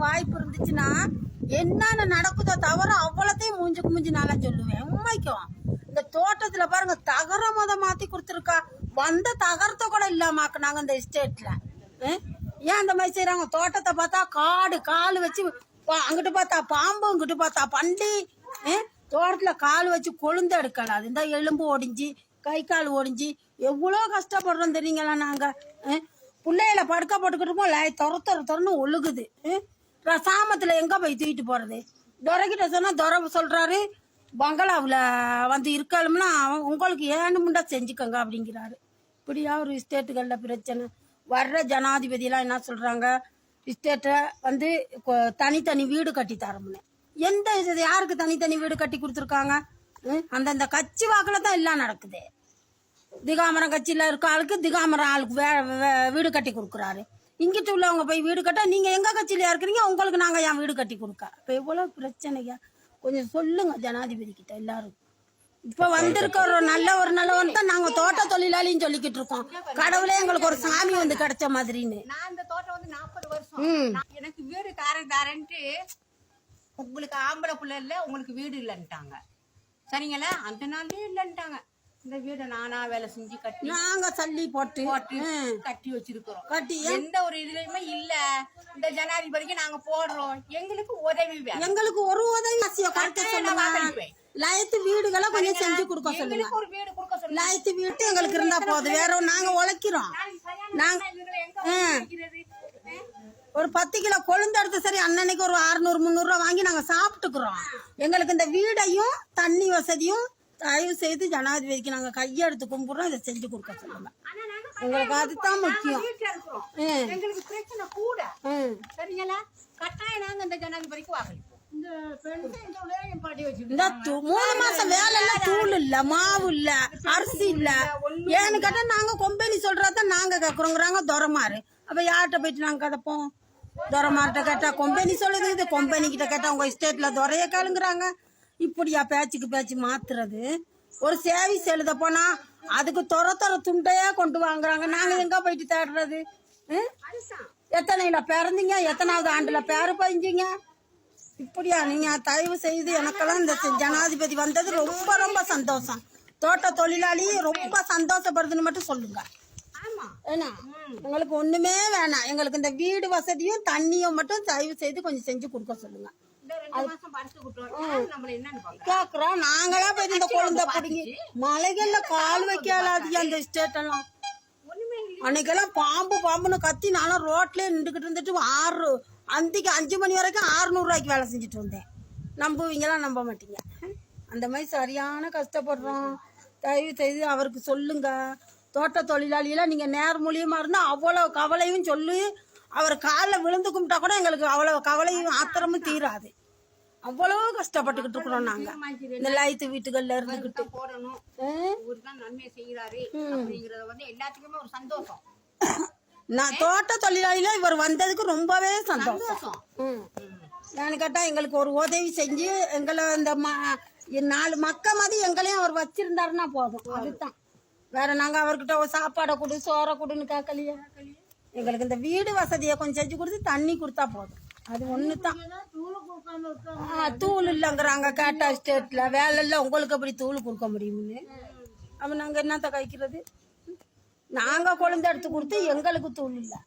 வாய்ப்பு இருந்துச்சுன்னா என்னென்ன நடக்குதோ தவிர அவ்வளோத்தையும் மூஞ்சுக்கு மூஞ்சி நல்லா சொல்லுவேன். உண்மைக்கும் இந்த தோட்டத்துல பாருங்க தகரம் மாத்தி கொடுத்துருக்கா, வந்த தகரத்தை கூட இல்லாமக்குனாங்க இந்த எஸ்டேட்ல. ஏன் அந்த மாதிரி செய்யறாங்க? தோட்டத்தை பார்த்தா காடு கால் வச்சு, அங்கிட்டு பார்த்தா பாம்பு, இங்கிட்டு பார்த்தா பண்டி, தோட்டத்துல கால் வச்சு கொழுந்து எடுக்கல. அது இந்த எலும்பு ஒடிஞ்சு கை கால் ஒடிஞ்சு எவ்வளோ கஷ்டப்படுறோம் தெரியுங்களா? நாங்க பிள்ளைகளை படுக்க போட்டுக்கிட்டு இருக்கோம், தொறன்னு ஒழுகுது. சாமத்துல எங்க போய் தூக்கிட்டு போறது? துரைக்கிட்ட சொன்னா துரை சொல்றாரு, பங்களாவில் வந்து இருக்கணும்னா உங்களுக்கு ஏணுமுண்டா செஞ்சுக்கோங்க அப்படிங்கிறாரு. இப்படியா ஒரு ஸ்டேட்டுகளில் பிரச்சனை. வர்ற ஜனாதிபதியெல்லாம் என்ன சொல்றாங்க, ஸ்டேட்டை வந்து தனித்தனி வீடு கட்டி தரமுன்னு. எந்த இது யாருக்கு தனித்தனி வீடு கட்டி கொடுத்துருக்காங்க? அந்தந்த கட்சி வாக்குல தான் எல்லாம் நடக்குது. திகாமரம் கட்சியில இருக்க ஆளுக்கு திகாமரம் ஆளுக்கு வீடு கட்டி கொடுக்குறாரு. இங்கிட்டு உள்ளவங்க போய் வீடு கட்ட, நீங்க எங்க கட்சியில இருக்கிறீங்க, உங்களுக்கு நாங்க என் வீடு கட்டி கொடுக்க. இப்ப எவ்வளவு பிரச்சனையா? கொஞ்சம் சொல்லுங்க ஜனாதிபதி கிட்ட எல்லாரும். இப்ப வந்திருக்க ஒரு நல்லவன் தான் நாங்க தோட்ட தொழிலாளின்னு சொல்லிக்கிட்டு இருக்கோம். கடவுளே எங்களுக்கு ஒரு சாமி வந்து கிடைச்ச மாதிரின்னு. நான் இந்த தோட்டம் வந்து 40 வருஷம் எனக்கு வீடு தாரன்ட்டு உங்களுக்கு ஆம்பளை பிள்ளை இல்ல, உங்களுக்கு வீடு இல்லன்ட்டாங்க. சரிங்களா? அந்த நாளே இல்லன்ட்டாங்க. இந்த வீடை நானா வேலை செஞ்சு கட்டி நாங்க சல்லி போட்டு கட்டி வச்சிருக்கிறோம். கட்டி எந்த ஒரு இதுலயுமே இல்ல. இந்த ஜனாதிபதிக்கு நாங்க போடுறோம், எங்களுக்கு உதவி வேணும். எங்களுக்கு ஒரு உதவி லயத்து வீடுகளை கொஞ்சம் செஞ்சு கொடுக்க சொல்லுங்க. ஒரு வீடு கொடுக்க சொல்லுங்க. லயத்து வீட்டு எங்களுக்கு இருந்தா போதும், வேற நாங்க உழைக்கிறோம். நாங்க ஒரு 10 கிலோ கொழுந்து எடுத்து சரி அன்னன்னைக்கு ஒரு 600-300 ரூபா வாங்கி நாங்க சாப்பிட்டுக்கிறோம். எங்களுக்கு இந்த வீடையும் தண்ணி வசதியும் தயவு செய்து ஜனாதிபதிக்கு நாங்க கையெடுத்து கும்பிடுறோம், இதை செஞ்சு கொடுக்க சொல்லுங்க. எங்களுக்கு அதுதான் முக்கியம். எங்களுக்கு பிரச்சனை கூட. சரிங்களா? கட்டாயம் நாங்க இந்த ஜனாதிபதிக்கு வாக்களிப்போம். இந்த 3 மாசம் வேலை இல்ல, தூள் இல்ல, மாவு இல்ல, அரிசி இல்ல. ஏன்னு கேட்டா நாங்க கொம்பெனி சொல்றதான் நாங்க கேக்குறோங்கிறாங்க துரமாறு. அப்ப யார்கிட்ட போயிட்டு நாங்க கதப்போம்? துரமார்கிட்ட கேட்டா கொம்பெனி சொல்லுது, இது கொம்பெனி கிட்ட கேட்டா உங்க ஸ்டேட்ல துறைய கேளுங்கிறாங்க. இப்படியா பேச்சுக்கு பேச்சு மாத்துறது? ஒரு சேவிஸ் எழுத போனா அதுக்கு தொர துண்டையே கொண்டு வாங்குறாங்க. நாங்க எங்க போயிட்டு தேடுறது? எத்தனைல பிறந்தீங்க, எத்தனாவது ஆண்டுல பேரு பதிஞ்சீங்க? இப்படியா? நீங்க தயவு செய்து எனக்கெல்லாம் இந்த ஜனாதிபதி வந்தது ரொம்ப ரொம்ப சந்தோஷம். தோட்ட தொழிலாளி ரொம்ப சந்தோஷப்படுதுன்னு மட்டும் சொல்லுங்க. ஏன்னா எங்களுக்கு ஒண்ணுமே வேணாம், எங்களுக்கு இந்த வீடு வசதியும் தண்ணியும் மட்டும் தயவு செய்து கொஞ்சம் செஞ்சு கொடுக்க சொல்லுங்க. கேக்குறோம். நாங்களா போய் இந்த குழந்தை பிடிங்கி மலைகள்ல கால் வைக்காது அந்த ஸ்டேட் எல்லாம். அன்னைக்கெல்லாம் பாம்புன்னு கத்தி நானும் ரோட்லயே நின்றுகிட்டு இருந்துட்டு அன்றைக்கு 5 மணி வரைக்கும் 600 ரூபாய்க்கு வேலை செஞ்சுட்டு வந்தேன். நம்புவீங்களா? நம்ப மாட்டீங்க. அந்த மாதிரி சரியான கஷ்டப்படுறோம். தயவு செய்து அவருக்கு சொல்லுங்க. தோட்ட தொழிலாளியெல்லாம் நீங்க நேர் மூலியமா இருந்தா அவ்வளவு கவலையும் சொல்லி அவர் காலில் விழுந்து கும்பிட்டா கூட எங்களுக்கு அவ்வளவு கவலையும் ஆத்திரமும் தீராது. அவ்வளவு கஷ்டப்பட்டுக்கிட்டு இருக்கிறோம் நாங்க இந்த லைத்து வீட்டுகள்ல இருந்துகிட்டு. நான் தோட்ட தொழிலாளில இவர் வந்ததுக்கு ரொம்பவே சந்தோஷம். நான் கேட்டா எங்களுக்கு ஒரு உதவி செஞ்சு எங்களை இந்த 4 மக்க மாதிரி எங்களையும் அவர் வச்சிருந்தாருன்னா போதும். அதுதான். வேற நாங்க அவர்கிட்ட ஒரு சாப்பாடை கொடு சோறை கொடுன்னு கேட்கலையே. எங்களுக்கு இந்த வீடு வசதியை கொஞ்சம் செஞ்சு கொடுத்து தண்ணி கொடுத்தா போதும். அது ஒண்ணுதான். தூள் இல்லைங்கிறாங்க கேட்டா ஸ்டேட்ல. வேலை இல்ல, உங்களுக்கு அப்படி தூள் கொடுக்க முடியும்னு. அப்ப நாங்க என்னத்த கைக்கிறது? நாங்க குழந்தை எடுத்து கொடுத்து எங்களுக்கு தூள் இல்லை.